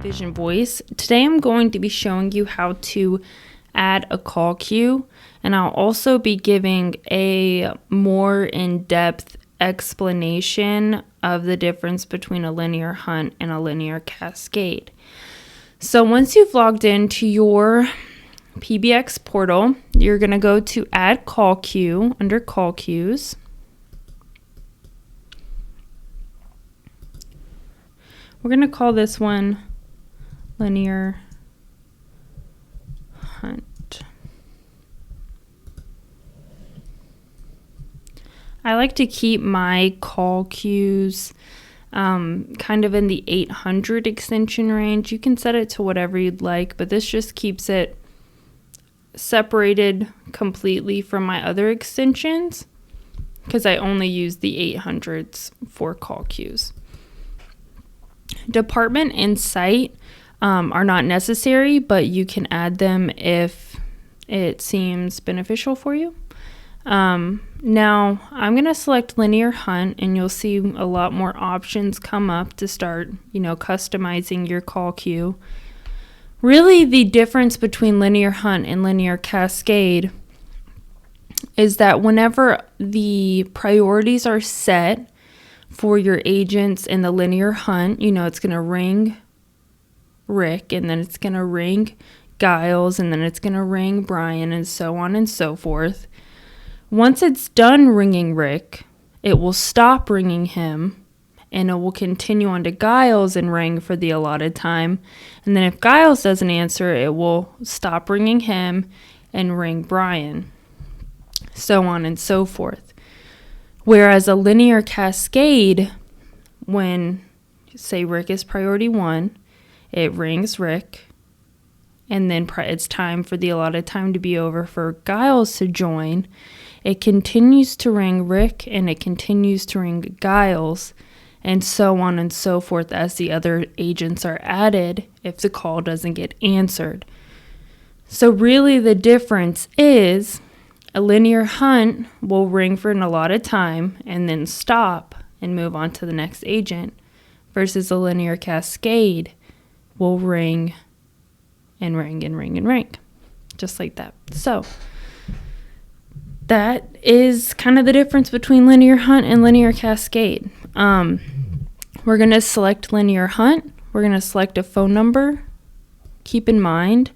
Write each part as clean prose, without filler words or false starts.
Vision Voice. Today I'm going to be showing you how to add a call queue, and I'll also be giving a more in-depth explanation of the difference between a linear hunt and a linear cascade. So once you've logged into your PBX portal, you're going to go to Add Call Queue under Call Queues. We're going to call this one Linear Hunt. I like to keep my call queues kind of in the 800 extension range. You can set it to whatever you'd like, but this just keeps it separated completely from my other extensions because I only use the 800s for call queues. Department and site are not necessary, but you can add them if it seems beneficial for you. Now I'm going to select linear hunt, and you'll see a lot more options come up to start, customizing your call queue. Really, the difference between linear hunt and linear cascade is that whenever the priorities are set for your agents in the linear hunt, it's going to ring Rick, and then it's going to ring Giles, and then it's going to ring Brian, and so on and so forth. Once it's done ringing Rick, it will stop ringing him, and it will continue on to Giles and ring for the allotted time. And then if Giles doesn't answer, it will stop ringing him and ring Brian, so on and so forth. Whereas a linear cascade, when, say, Rick is priority 1, it rings Rick, and then it's time for the allotted time to be over for Giles to join. It continues to ring Rick, and it continues to ring Giles, and so on and so forth as the other agents are added if the call doesn't get answered. So really the difference is a linear hunt will ring for an allotted time and then stop and move on to the next agent, versus a linear cascade will ring and ring and ring and ring, just like that. So that is kind of the difference between linear hunt and linear cascade. We're going to select linear hunt. We're going to select a phone number. Keep in mind,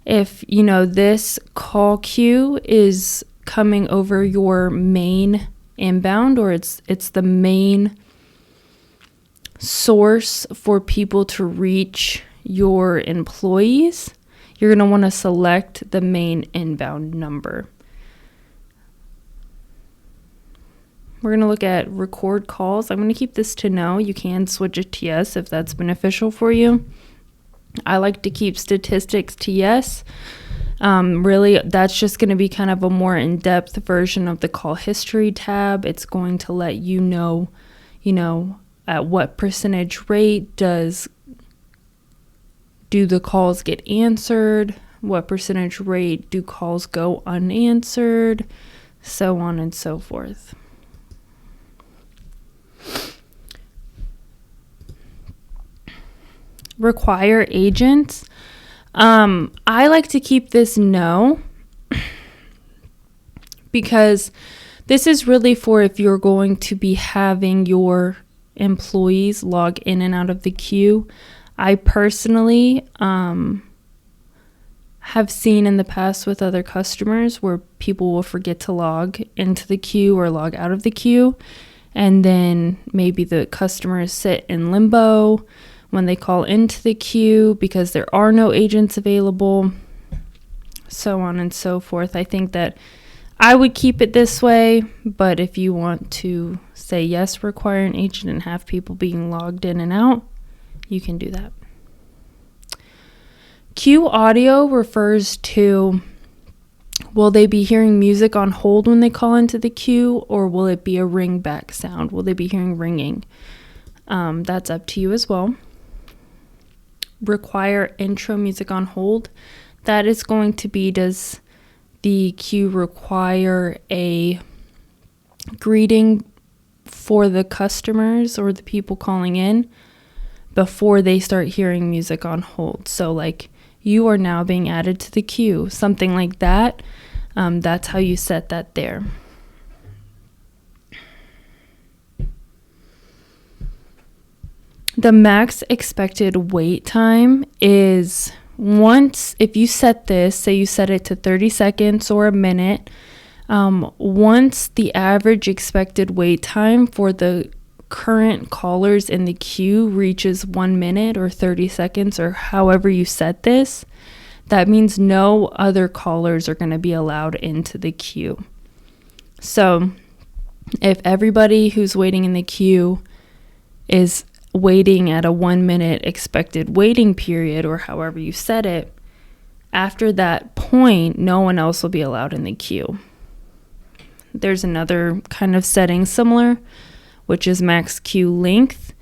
if this call queue is coming over your main inbound, or it's the main source for people to reach your employees, you're going to want to select the main inbound number. We're going to look at record calls. I'm going to keep this to no. You can switch it to yes if that's beneficial for you. I like to keep statistics to yes. Really, that's just going to be kind of a more in-depth version of the call history tab. It's going to let you know, at what percentage rate do the calls get answered, what percentage rate do calls go unanswered, so on and so forth. Require agents. I like to keep this no, because this is really for if you're going to be having your employees log in and out of the queue. I personally have seen in the past with other customers where people will forget to log into the queue or log out of the queue, and then maybe the customers sit in limbo when they call into the queue because there are no agents available, so on and so forth. I think that I would keep it this way, but if you want to say yes, require an agent, and have people being logged in and out, you can do that. Queue audio refers to, will they be hearing music on hold when they call into the queue, or will it be a ring back sound? Will they be hearing ringing? That's up to you as well. Require intro music on hold. That is going to be, does the queue require a greeting for the customers or the people calling in before they start hearing music on hold. So like, you are now being added to the queue, something like that. That's how you set that there. The max expected wait time is if you set this, say you set it to 30 seconds or a minute, once the average expected wait time for the current callers in the queue reaches 1 minute or 30 seconds or however you set this, that means no other callers are going to be allowed into the queue. So if everybody who's waiting in the queue is waiting at a 1 minute expected waiting period or however you set it, after that point, no one else will be allowed in the queue. There's another kind of setting similar, which is max queue length,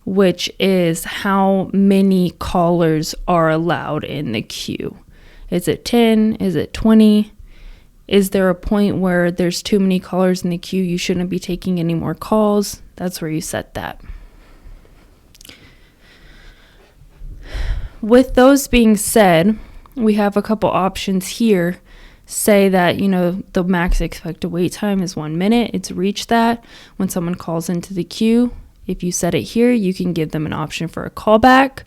which is how many callers are allowed in the queue. Is it 10? Is it 20? Is there a point where there's too many callers in the queue, you shouldn't be taking any more calls? That's where you set that. With those being said, we have a couple options here. Say that, the max expected wait time is 1 minute. It's reached that when someone calls into the queue. If you set it here, you can give them an option for a callback.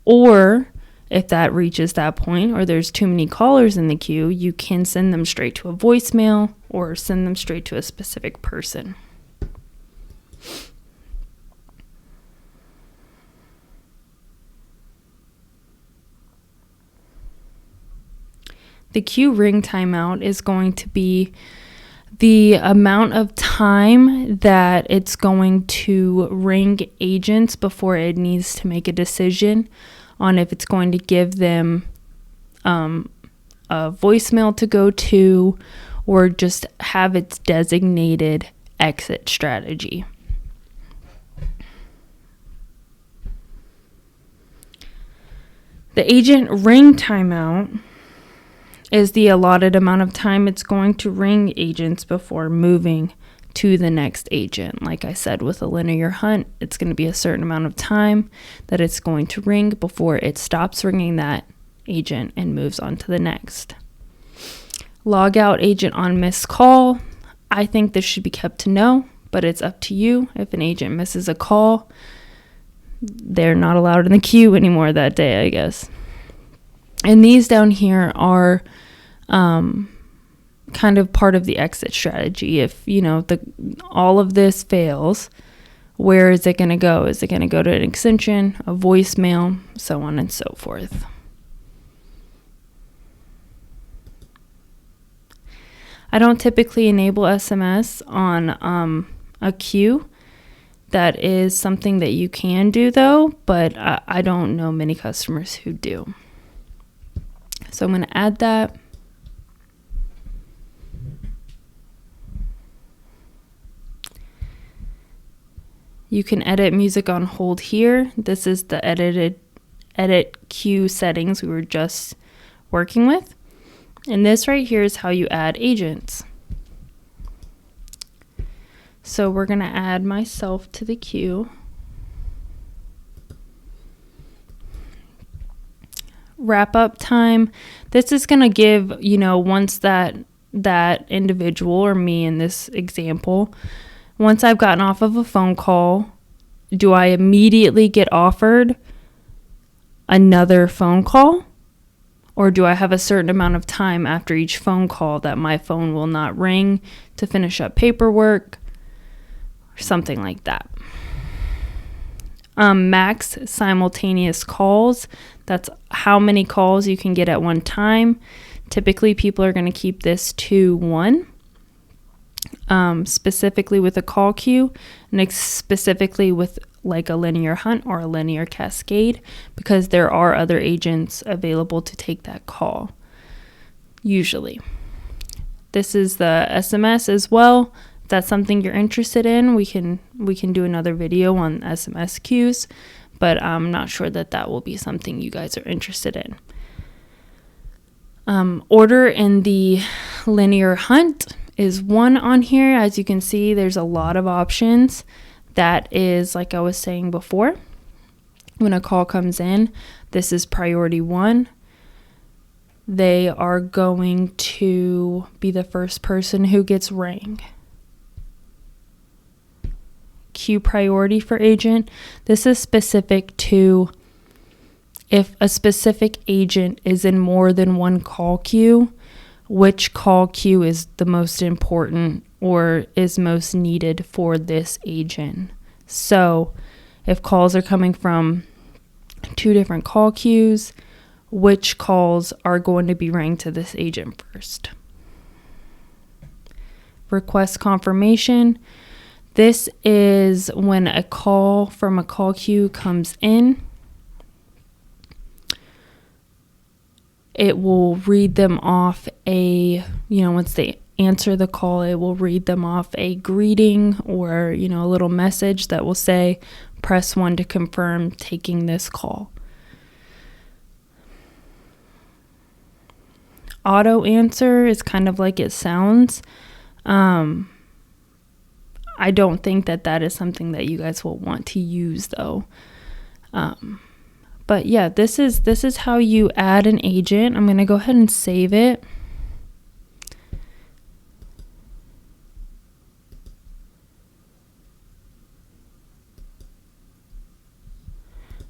Or if that reaches that point or there's too many callers in the queue, you can send them straight to a voicemail or send them straight to a specific person. The queue ring timeout is going to be the amount of time that it's going to ring agents before it needs to make a decision on if it's going to give them a voicemail to go to or just have its designated exit strategy. The agent ring timeout is the allotted amount of time it's going to ring agents before moving to the next agent. Like I said, with a linear hunt, it's going to be a certain amount of time that it's going to ring before it stops ringing that agent and moves on to the next. Log out agent on missed call. I think this should be kept to no, but it's up to you. If an agent misses a call, they're not allowed in the queue anymore that day, I guess. And these down here are kind of part of the exit strategy. If, all of this fails, where is it going to go? Is it going to go to an extension, a voicemail, so on and so forth? I don't typically enable SMS on a queue. That is something that you can do, though, but I don't know many customers who do. So I'm going to add that. You can edit music on hold here. This is the edit queue settings we were just working with. And this right here is how you add agents. So we're going to add myself to the queue. Wrap up time. This is going to give, once that individual or me in this example, once I've gotten off of a phone call, do I immediately get offered another phone call? Or do I have a certain amount of time after each phone call that my phone will not ring to finish up paperwork or something like that? Max simultaneous calls. That's how many calls you can get at one time. Typically, people are going to keep this to one, specifically with a call queue, and specifically with like a linear hunt or a linear cascade, because there are other agents available to take that call, usually. This is the SMS as well. If that's something you're interested in, we can do another video on SMS queues, but I'm not sure that will be something you guys are interested in. Order in the linear hunt is one on here. As you can see, there's a lot of options. That is, like I was saying before, When a call comes in, this is priority 1. They are going to be the first person who gets rang. Queue priority for agent. This is specific to if a specific agent is in more than one call queue, which call queue is the most important or is most needed for this agent. So if calls are coming from 2 different call queues, which calls are going to be rang to this agent first? Request confirmation. This is when a call from a call queue comes in. It will read them off once they answer the call, it will read them off a greeting or, a little message that will say, press 1 to confirm taking this call. Auto answer is kind of like it sounds. I don't think that is something that you guys will want to use though. But yeah, this is how you add an agent. I'm going to go ahead and save it.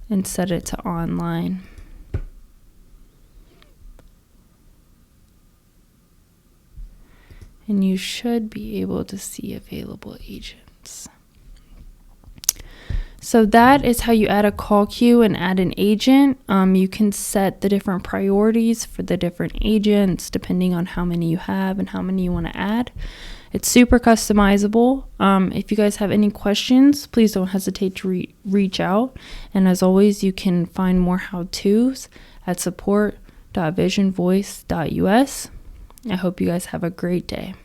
And set it to online. And you should be able to see available agents. So that is how you add a call queue and add an agent. You can set the different priorities for the different agents depending on how many you have and how many you want to add. It's super customizable. If you guys have any questions, please don't hesitate to reach out. And as always, you can find more how-tos at support.visionvoice.us. I hope you guys have a great day.